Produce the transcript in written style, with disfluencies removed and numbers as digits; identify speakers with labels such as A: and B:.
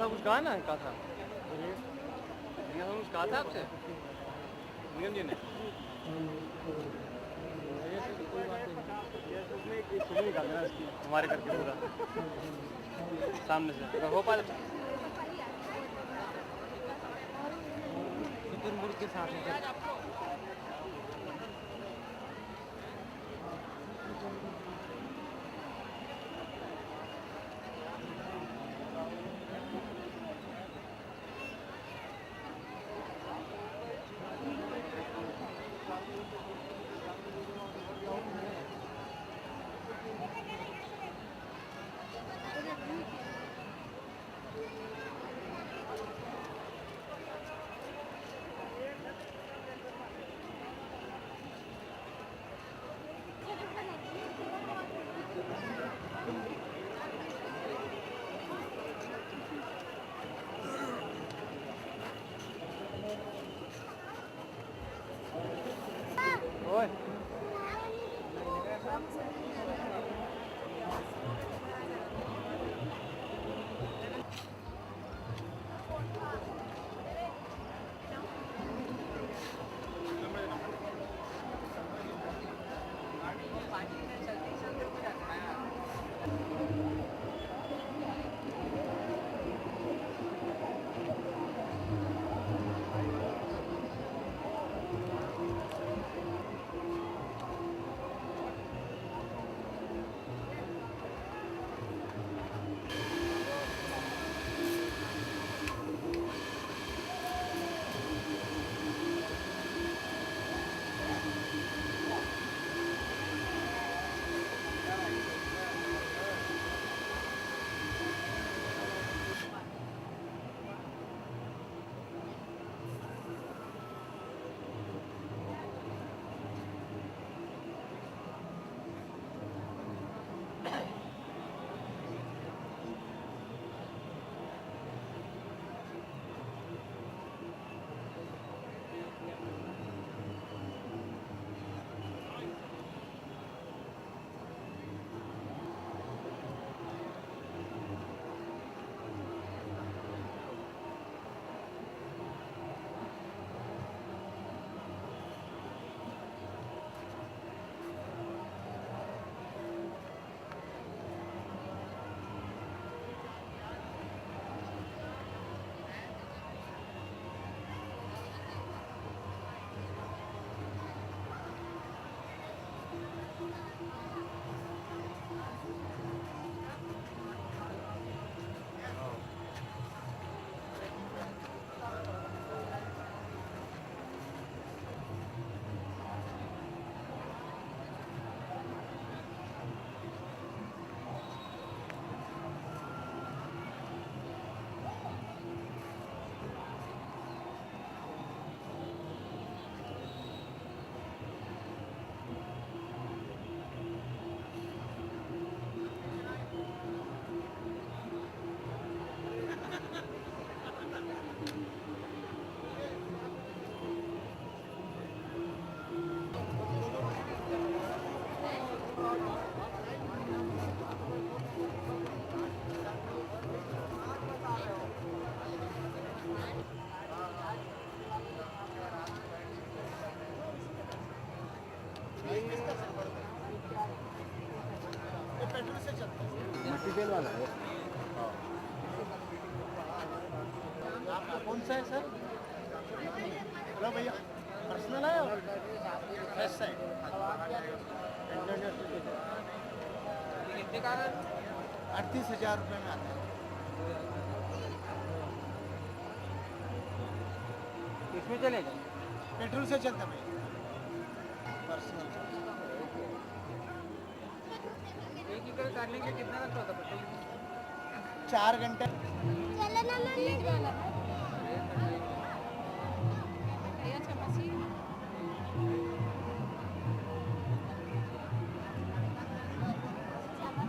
A: था कुछ कहा ना, कहा था कुछ कहा था आपसे निगम जी ने। हमारे करके पूरा सामने से हो पाए मुर्ग के साथ ओए
B: मटेरियल वाला है।
A: आपका कौन सा है सर? हेलो भैया, पर्सनल है और फ्रेश है? कितने का? 38,000 रुपये में आता है। किसमें चलेगा? पेट्रोल से चलता भाई, पर्सनल। एक एकड़ काटने के कितना लगता होता पेट्रोल? 4 घंटे।